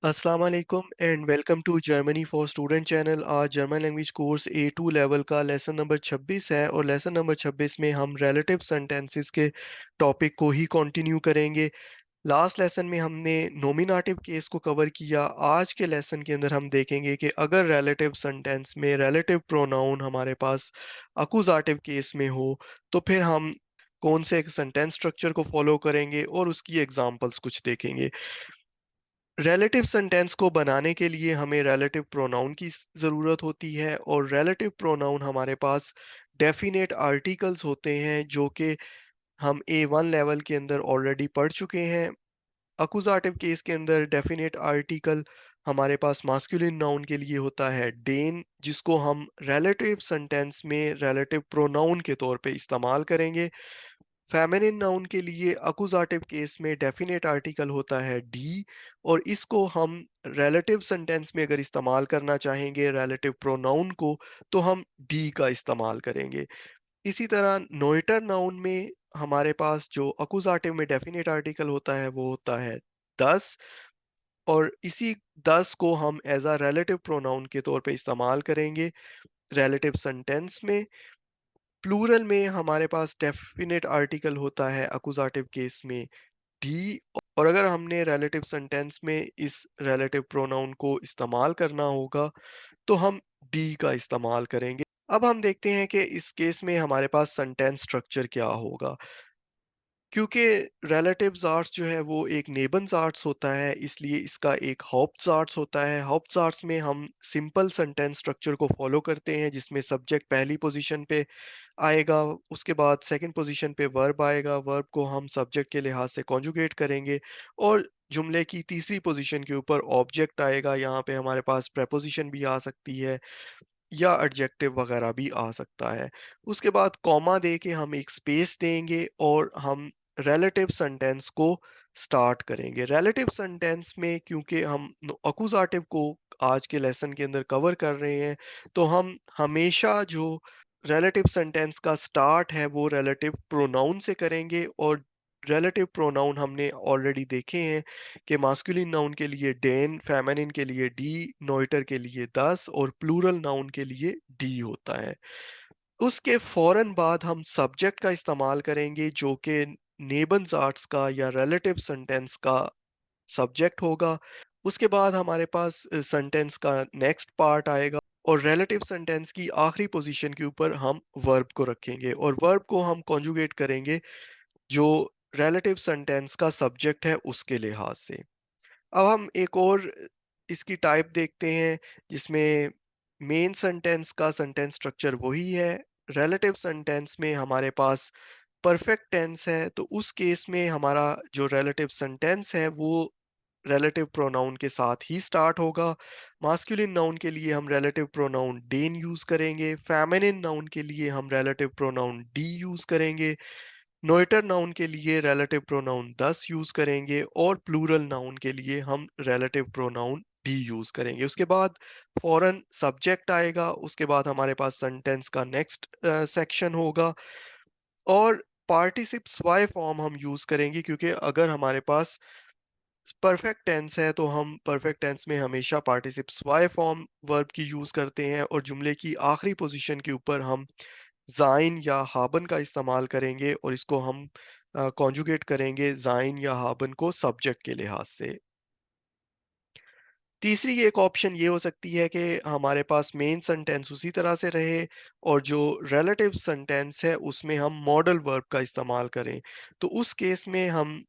अस्सलाम वालेकुम and welcome to Germany for student channel. आज German language course A2 level का लेसन नंबर 26 है और लेसन नंबर 26 में हम रिलेटिव सेंटेंसेस के टॉपिक को ही कंटिन्यू करेंगे। लास्ट लेसन में हमने नॉमिनेटिव केस को कवर किया। आज के लेसन के अंदर हम देखेंगे कि अगर रिलेटिव सेंटेंस में रिलेटिव प्रोनाउन हमारे पास अकुजाटिव केस में हो तो फिर हम कौन से एक सेंटेंस स्ट्रक्चर को फॉलो करेंगे और उसकी एग्जांपल्स कुछ देखेंगे। रिलेटिव सेंटेंस को बनाने के लिए हमें रिलेटिव प्रोनाउन की ज़रूरत होती है और रिलेटिव प्रोनाउन हमारे पास डेफिनेट आर्टिकल्स होते हैं जो कि हम A1 लेवल के अंदर ऑलरेडी पढ़ चुके हैं। अकुजाटिव केस के अंदर डेफिनेट आर्टिकल हमारे पास मास्कुलिन नाउन के लिए होता है डेन, जिसको हम रिलेटिव सेंटेंस में रिलेटिव प्रोनाउन के तौर पे इस्तेमाल करेंगे। फेमिनिन नाउन के लिए अकुजाटिव केस में डेफिनेट आर्टिकल होता है डी और इसको हम रिलेटिव सेंटेंस में अगर इस्तेमाल करना चाहेंगे रिलेटिव प्रोनाउन को तो हम डी का इस्तेमाल करेंगे। इसी तरह नोएटर नाउन में हमारे पास जो अकुजाटिव में डेफिनेट आर्टिकल होता है वो होता है 10 और इसी 10 को हम एज अ रिलेटिव प्रोनाउन के तौर पे इस्तेमाल करेंगे रिलेटिव सेंटेंस में। प्लूरल में हमारे पास डेफिनेट आर्टिकल होता है अकुजाटिव केस में डी और अगर हमने रिलेटिव सेंटेंस में इस रिलेटिव प्रोनाउन को इस्तेमाल करना होगा तो हम डी का इस्तेमाल करेंगे। अब हम देखते हैं कि इस केस में हमारे पास सेंटेंस स्ट्रक्चर क्या होगा। क्योंकि रिलेटिव्स आर्ट्स जो है वो एक नेबन्स आर्ट्स होता है इसलिए इसका एक हॉप्स आर्ट्स होता है। हॉप्स आर्ट्स में हम सिंपल सेंटेंस स्ट्रक्चर को फॉलो करते हैं जिसमें सब्जेक्ट पहली पोजीशन पे आएगा, उसके बाद सेकंड पोजीशन पे वर्ब आएगा, वर्ब को हम सब्जेक्ट के लिहाज से कॉन्जुगेट करेंगे और जुमले की तीसरी पोजीशन के ऊपर ऑब्जेक्ट आएगा। यहाँ पे हमारे पास प्रेपोजिशन भी आ सकती है या एडजेक्टिव वगैरह भी आ सकता है। उसके बाद कॉमा दे के हम एक स्पेस देंगे और हम रिलेटिव सेंटेंस को स्टार्ट करेंगे। रिलेटिव सेंटेंस में क्योंकि हम अकुजाटिव को आज के लेसन के अंदर कवर कर रहे हैं तो हम हमेशा जो रिलेटिव सेंटेंस का स्टार्ट है वो रिलेटिव प्रोनाउन से करेंगे और रिलेटिव प्रोनाउन हमने ऑलरेडी देखे हैं कि मास्कुलिन नाउन के लिए डेन, फेमिनिन के लिए डी, नोइटर के लिए 10 और प्लूरल नाउन के लिए डी होता है। उसके फौरन बाद हम सब्जेक्ट का इस्तेमाल करेंगे जो कि नेबन्स आर्ट्स का या रिलेटिव सेंटेंस का सब्जेक्ट होगा। उसके बाद हमारे पास सेंटेंस का नेक्स्ट पार्ट आएगा और रिलेटिव सेंटेंस की आखिरी पोजीशन के ऊपर हम वर्ब को रखेंगे और वर्ब को हम कॉन्जुगेट करेंगे जो रिलेटिव सेंटेंस का सब्जेक्ट है उसके लिहाज से। अब हम एक और इसकी टाइप देखते हैं जिसमें मेन सेंटेंस का सेंटेंस स्ट्रक्चर वही है। रिलेटिव सेंटेंस में हमारे पास परफेक्ट टेंस है तो उस केस में हमारा जो रिलेटिव सेंटेंस है वो रिलेटिव प्रोनाउन के साथ ही स्टार्ट होगा। मास्कुलिन नाउन के लिए हम रिलेटिव प्रोनाउन डेन यूज करेंगे, फेमिनिन नाउन के लिए हम रिलेटिव प्रोनाउन डी यूज करेंगे, नोएटर नाउन के लिए रिलेटिव प्रोनाउन 10 यूज करेंगे और प्लूरल नाउन के लिए हम रिलेटिव प्रोनाउन डी यूज करेंगे। उसके बाद फौरन सब्जेक्ट आएगा, उसके बाद हमारे पास सेंटेंस का नेक्स्ट सेक्शन होगा और पार्टिसिप्स वाई फॉर्म हम यूज करेंगे क्योंकि अगर हमारे पास परफेक्ट टेंस है तो हम परफेक्ट टेंस में हमेशा पार्टिसिप्स वाई फॉर्म वर्ब की यूज करते हैं और जुमले की आखिरी पोजीशन के ऊपर हम ज़ाइन या हाबन का इस्तेमाल करेंगे और इसको हम कॉन्जुगेट करेंगे ज़ाइन या हाबन को सब्जेक्ट के लिहाज से। तीसरी एक ऑप्शन ये हो सकती है कि हमारे पास मेन सेंटेंस उसी तरह से रहे और जो रिलेटिव सेंटेंस है उसमें हम मॉडल वर्ब का इस्तेमाल करें। तो उस केस में हम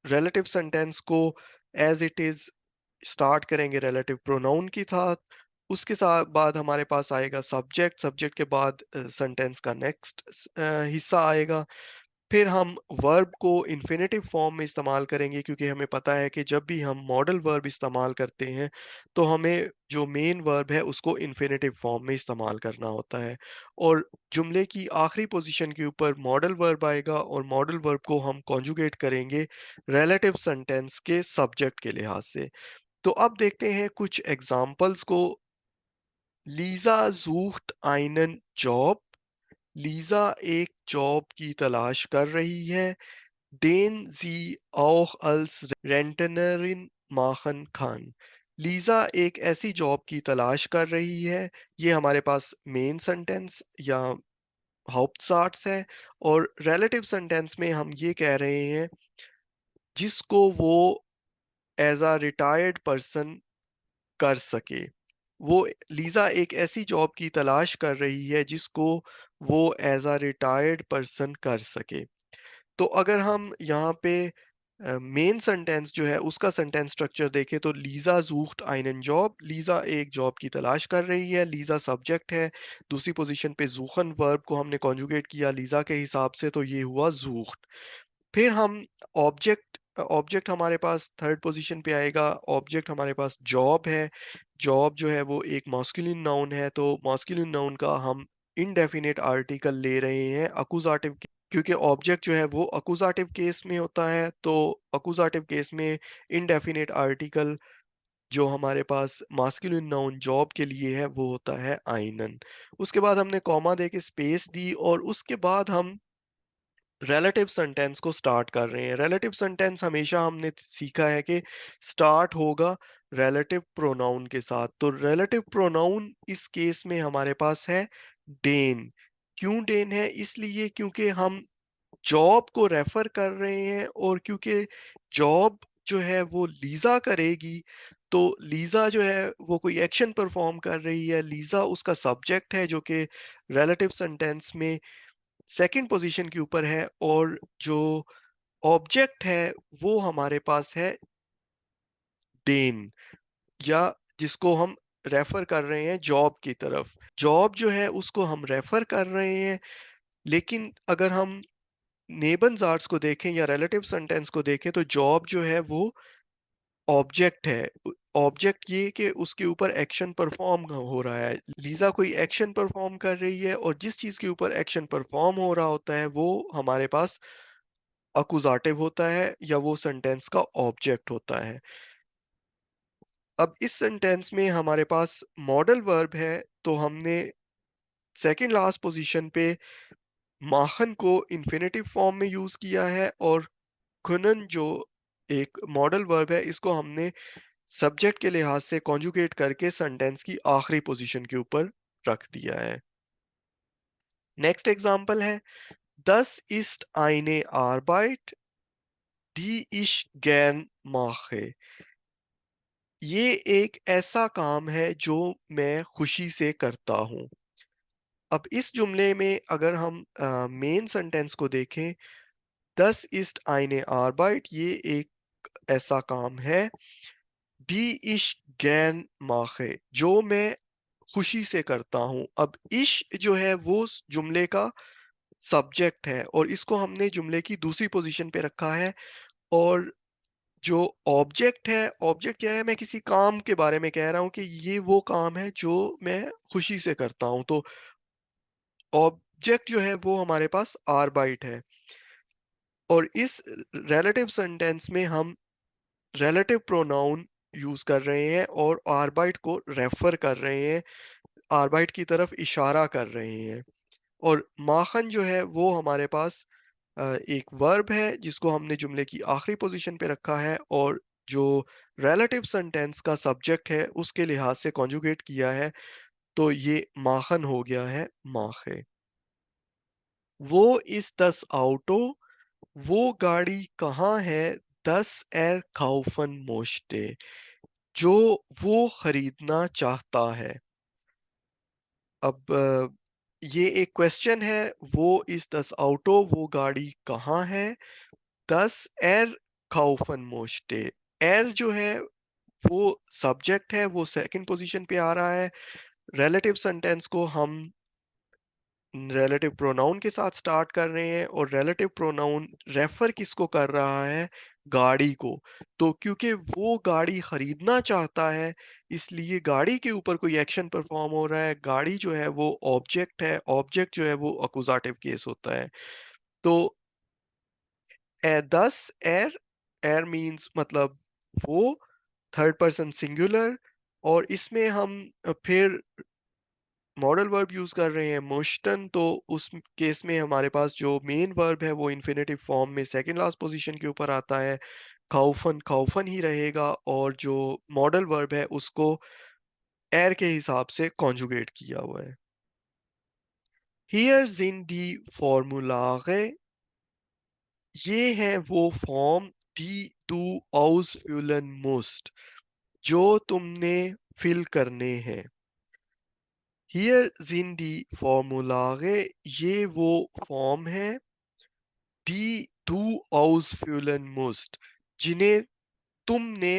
रिलेटिव सेंटेंस को एज इट इज़ स्टार्ट करेंगे रिलेटिव प्रोनाउन के साथ। उसके साथ बाद हमारे पास आएगा सब्जेक्ट, सब्जेक्ट के बाद सेंटेंस का नेक्स्ट हिस्सा आएगा। फिर हम वर्ब को इन्फिनेटिव फॉर्म में इस्तेमाल करेंगे क्योंकि हमें पता है कि जब भी हम मॉडल वर्ब इस्तेमाल करते हैं तो हमें जो मेन वर्ब है उसको इन्फिनेटिव फॉर्म में इस्तेमाल करना होता है और जुमले की आखिरी पोजीशन के ऊपर मॉडल वर्ब आएगा और मॉडल वर्ब को हम कॉन्जुगेट करेंगे रिलेटिव सेंटेंस के सब्जेक्ट के लिहाज से। तो अब देखते हैं कुछ एग्जाम्पल्स को। Lisa sucht einen job, Lisa एक जॉब की तलाश कर रही है, den sie auch als Rentnerin माखन खान। लीज़ा एक ऐसी जॉब की तलाश कर रही है। ये हमारे पास मेन सेंटेंस या हाउप्टसाट्स है और रिलेटिव सेंटेंस में हम ये कह रहे हैं जिसको वो एज़ अ रिटायर्ड पर्सन कर सके। वो लीज़ा एक ऐसी जॉब की तलाश कर रही है जिसको वो एज़ अ रिटायर्ड पर्सन कर सके। तो अगर हम यहाँ पे मेन सेंटेंस जो है उसका सेंटेंस स्ट्रक्चर देखें तो लीज़ा सूcht einen जॉब। लीज़ा एक जॉब की तलाश कर रही है। लीज़ा सब्जेक्ट है। दूसरी पोजीशन पे suchen वर्ब को हमने कॉन्जुगेट किया लीज़ा के हिसाब से तो ये हुआ सूcht। फिर हम ऑब्जेक्ट ऑब्जेक्ट हमारे पास थर्ड पोजीशन पे आएगा। ऑब्जेक्ट हमारे पास जॉब है। जॉब जो है वो एक मस्कुलिन नाउन है तो मस्कुलिन नाउन का हम इंडेफिनिट आर्टिकल ले रहे हैं अकुजाटिव क्योंकि ऑब्जेक्ट जो है वो अकुजाटिव केस में होता है तो अकुजाटिव केस में इनडेफिनिट आर्टिकल जो हमारे पास मास्कुलिन नाउन जॉब के लिए है वो होता है आइनन। उसके बाद हमने कॉमा देके स्पेस दी और उसके बाद हम रिलेटिव सेंटेंस को स्टार्ट कर रहे हैं। रिलेटिव सेंटेंस हमेशा हमने सीखा है कि स्टार्ट होगा रिलेटिव प्रोनाउन के साथ। तो रिलेटिव प्रोनाउन इस केस में हमारे पास है डेन। क्यों डेन है? इसलिए क्योंकि हम जॉब को रेफर कर रहे हैं और क्योंकि जॉब जो है वो लीजा करेगी तो लीजा जो है वो कोई एक्शन परफॉर्म कर रही है। लीजा उसका सब्जेक्ट है जो कि रिलेटिव सेंटेंस में सेकंड पोजीशन के ऊपर है और जो ऑब्जेक्ट है वो हमारे पास है डेन या जिसको हम रेफर कर रहे हैं जॉब की तरफ। जॉब जो है उसको हम रेफर कर रहे हैं लेकिन अगर हम नेबनज़ार्ड्स को देखें या रिलेटिव सेंटेंस को देखें तो जॉब जो है वो ऑब्जेक्ट है। ऑब्जेक्ट ये कि उसके ऊपर एक्शन परफॉर्म हो रहा है। लीजा कोई एक्शन परफॉर्म कर रही है और जिस चीज के ऊपर एक्शन परफॉर्म हो रहा होता है वो हमारे पास अकुजाटिव होता है या वो सेंटेंस का ऑब्जेक्ट होता है। अब इस सेंटेंस में हमारे पास मॉडल वर्ब है तो हमने सेकंड लास्ट पोजीशन पे माखन को इन्फिनेटिव फॉर्म में यूज किया है और खुनन जो एक मॉडल वर्ब है इसको हमने सब्जेक्ट के लिहाज से कॉन्जुगेट करके सेंटेंस की आखिरी पोजीशन के ऊपर रख दिया है। नेक्स्ट एग्जांपल है Das ist eine Arbeit, die ich gern mache। ये एक ऐसा काम है जो मैं खुशी से करता हूँ। अब इस जुमले में अगर हम मेन सेंटेंस को देखें Das ist eine Arbeit ये एक ऐसा काम है die ich gern mache जो मैं खुशी से करता हूँ। अब इश जो है वो जुमले का सब्जेक्ट है और इसको हमने जुमले की दूसरी पोजीशन पे रखा है और जो ऑब्जेक्ट है ऑब्जेक्ट क्या है मैं किसी काम के बारे में कह रहा हूँ कि ये वो काम है जो मैं खुशी से करता हूँ तो ऑब्जेक्ट जो है वो हमारे पास आरबाइट है और इस रिलेटिव सेंटेंस में हम रिलेटिव प्रोनाउन यूज कर रहे हैं और आरबाइट को रेफर कर रहे हैं आरबाइट की तरफ इशारा कर रहे हैं और माखन जो है वो हमारे पास एक वर्ब है जिसको हमने जुमले की आखिरी पोजीशन पे रखा है और जो रिलेटिव सेंटेंस का सब्जेक्ट है उसके लिहाज से कॉन्जुगेट किया है तो ये माखन हो गया है माखे। वो इस 10 ऑटो वो गाड़ी कहाँ है 10 kaufen मोश्ते जो वो खरीदना चाहता है। अब ये एक क्वेश्चन है वो इस 10 ऑटो वो गाड़ी कहाँ है 10 kaufen मोश्टे एर जो है वो सब्जेक्ट है वो सेकंड पोजीशन पे आ रहा है। रिलेटिव सेंटेंस को हम रिलेटिव प्रोनाउन के साथ स्टार्ट कर रहे हैं और रिलेटिव प्रोनाउन रेफर किसको कर रहा है गाड़ी को। तो क्योंकि वो गाड़ी खरीदना चाहता है इसलिए गाड़ी के ऊपर कोई एक्शन परफॉर्म हो रहा है। गाड़ी जो है वो ऑब्जेक्ट है ऑब्जेक्ट जो है वो अकुजाटिव केस होता है। तो दस एयर एयर मींस मतलब वो थर्ड पर्सन सिंगुलर और इसमें हम फिर मॉडल वर्ब यूज कर रहे हैं मोस्टन तो उस केस में हमारे पास जो मेन वर्ब है वो इन्फिनेटिव फॉर्म में सेकंड लास्ट पोजीशन के ऊपर आता है खाउफन खाउफन ही रहेगा और जो मॉडल वर्ब है उसको एर के हिसाब से कॉन्जुगेट किया हुआ है। Hier sind die Formulare, ये है वो form die du ausfüllen musst, जो तुमने फिल करने हैं। Hier sind die Formulare, ये वो फॉर्म है die du ausfüllen musst, जिन्हें तुमने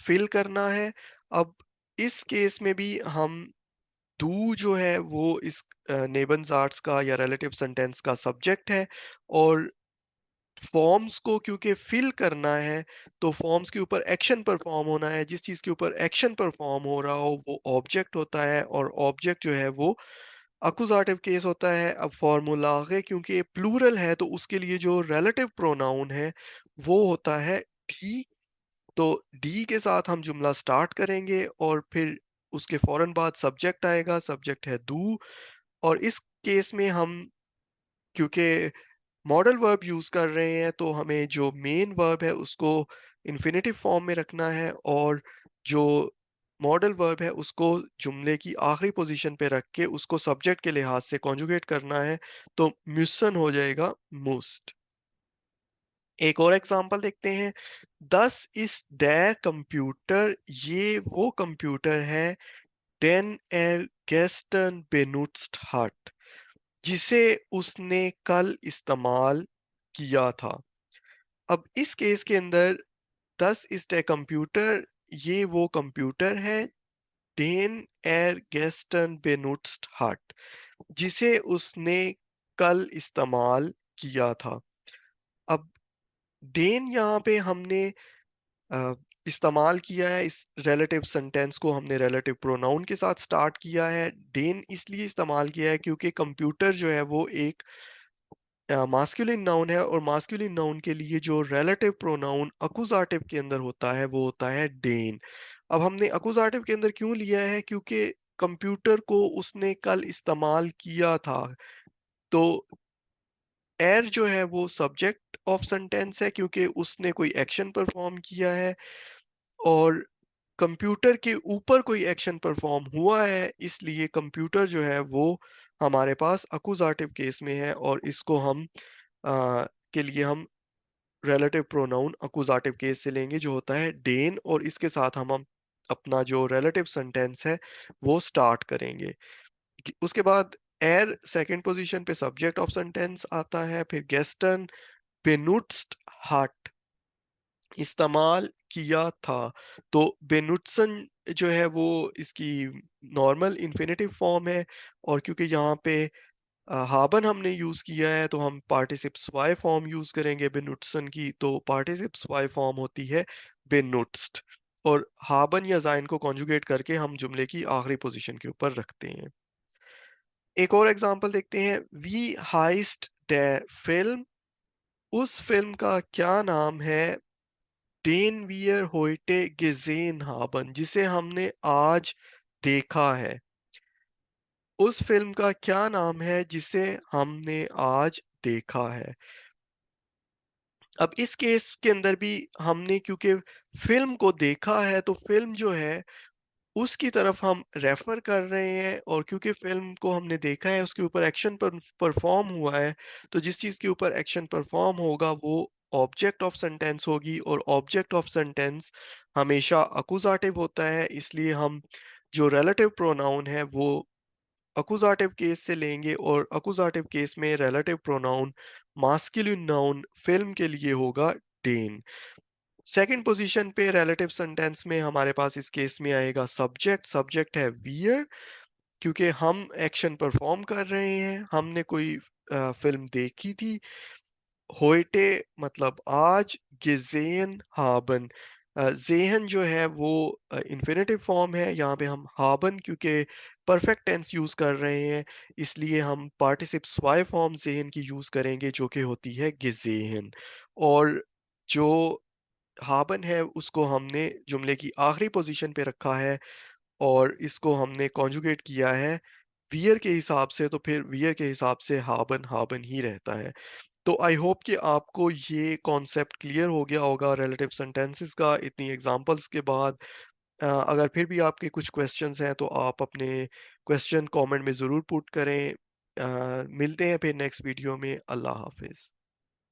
फिल करना है। अब इस केस में भी हम डू जो है वो इस नेबनज़ार्ड्स का या रिलेटिव सेंटेंस का सब्जेक्ट है और फॉर्म्स को क्योंकि फिल करना है तो फॉर्म्स के ऊपर एक्शन परफॉर्म होना है। जिस चीज़ के ऊपर एक्शन परफॉर्म हो रहा हो वो ऑब्जेक्ट होता है और ऑब्जेक्ट जो है वो अकुज़ाटिव केस होता है। अब फ़ॉर्मूलागे क्योंकि प्लूरल है तो उसके लिए जो रिलेटिव प्रोनाउन है वो होता है डी। तो डी के साथ हम जुमला स्टार्ट करेंगे और फिर उसके फौरन बाद सब्जेक्ट आएगा, सब्जेक्ट है डू। और इस केस में हम क्योंकि मॉडल वर्ब यूज़ कर रहे हैं तो हमें जो मेन वर्ब है उसको इन्फिनिटिव फॉर्म में रखना है और जो मॉडल वर्ब है उसको जुमले की आखिरी पोजीशन पे रख के उसको सब्जेक्ट के लिहाज से कॉन्जुगेट करना है। तो म्यूसन हो जाएगा मोस्ट। एक और एग्जांपल देखते हैं। दस इस डेयर कंप्यूटर, ये वो कंप्यूटर है डेन एर गेस्टन बेनुट्स्ट हट, जिसे उसने कल इस्तेमाल किया था। अब इस केस के अंदर 10 इज़ द कंप्यूटर, ये वो कंप्यूटर है डेन एर गेस्टन बेनुट्स्ट हट, जिसे उसने कल इस्तेमाल किया था। अब डेन यहाँ पे हमने अ, इस्तेमाल किया है, इस रिलेटिव सेंटेंस को हमने रिलेटिव प्रोनाउन के साथ स्टार्ट किया है। डेन इसलिए इस्तेमाल किया है क्योंकि कंप्यूटर जो है वो एक मास्कुलिन नाउन है और मास्कुलिन नाउन के लिए जो रिलेटिव प्रोनाउन अकुजाटिव के अंदर होता है वो होता है डेन। अब हमने अकुजाटिव के अंदर क्यों लिया है? क्योंकि कंप्यूटर को उसने कल इस्तेमाल किया था। तो एर जो है वो सब्जेक्ट ऑफ सेंटेंस है क्योंकि उसने कोई एक्शन परफॉर्म किया है और कंप्यूटर के ऊपर कोई एक्शन परफॉर्म हुआ है, इसलिए कंप्यूटर जो है वो हमारे पास अकुजाटिव केस में है और इसको हम के लिए हम रिलेटिव प्रोनाउन अकुजाटिव केस से लेंगे जो होता है डेन और इसके साथ हम अपना जो रिलेटिव सेंटेंस है वो स्टार्ट करेंगे। उसके बाद एर सेकंड पोजीशन पे सब्जेक्ट ऑफ सेंटेंस आता है, फिर गेस्टन बेनुट्स्ट हट इस्तेमाल किया था। तो बेनुट्सन जो है वो इसकी नॉर्मल इन्फिनेटिव फॉर्म है और क्योंकि यहाँ पे हाबन हमने यूज़ किया है तो हम पार्टिसिप्स वाई फॉर्म यूज़ करेंगे बेनुट्सन की। तो पार्टिसिप्स वाई फॉर्म होती है बेनुट्स्ट और हाबन या ज़ाइन को कॉन्जुगेट करके हम जुमले की आखिरी पोजीशन के ऊपर रखते हैं। एक और एग्जांपल देखते हैं। वी हाइस्ट der फिल्म, उस फिल्म का क्या नाम है? Den wir heute gesehen haben, जिसे हमने आज देखा है। उस फ़िल्म का क्या नाम है जिसे हमने आज देखा है? अब इस केस के अंदर भी हमने क्योंकि फ़िल्म को देखा है तो फ़िल्म जो है उसकी तरफ हम रेफ़र कर रहे हैं और क्योंकि फ़िल्म को हमने देखा है उसके ऊपर एक्शन परफ़ॉर्म हुआ है, तो जिस चीज़ के ऊपर एक्शन परफ़ॉर्म होगा वो ऑब्जेक्ट ऑफ सेंटेंस होगी और ऑब्जेक्ट ऑफ सेंटेंस हमेशा अकुज़ाटिव होता है, इसलिए हम जो रिलेटिव प्रोनाउन है वो अकुज़ाटिव केस से लेंगे और अकुज़ाटिव केस में relative pronoun masculine noun film के लिए होगा डेन। सेकंड पोजीशन पे रिलेटिव सेंटेंस में हमारे पास इस केस में आएगा सब्जेक्ट। सब्जेक्ट है वियर क्योंकि हम एक्शन परफॉर्म कर रहे हैं, हमने कोई फिल्म देखी थी। होइटे मतलब आज, गेज़ेन हाबन, ज़ेहन जो है वो इन्फिनिटिव फॉर्म है, यहाँ पे हम हाबन क्योंकि परफेक्ट टेंस यूज़ कर रहे हैं, इसलिए हम पार्टिसिप्स वाई फॉर्म ज़ेहन की यूज़ करेंगे जो कि होती है गेज़ेहन। और जो हाबन है उसको हमने जुमले की आखिरी पोजीशन पे रखा है और इसको हमने कॉन्जुगेट किया है वियर के हिसाब से, तो फिर वियर के हिसाब से हाबन हाबन ही रहता है। तो आई होप कि आपको ये कॉन्सेप्ट क्लियर हो गया होगा रिलेटिव सेंटेंसेस का इतनी एग्जांपल्स के बाद। अगर फिर भी आपके कुछ क्वेश्चंस हैं तो आप अपने क्वेश्चन कमेंट में ज़रूर पुट करें। मिलते हैं फिर नेक्स्ट वीडियो में। अल्लाह हाफ़िज़।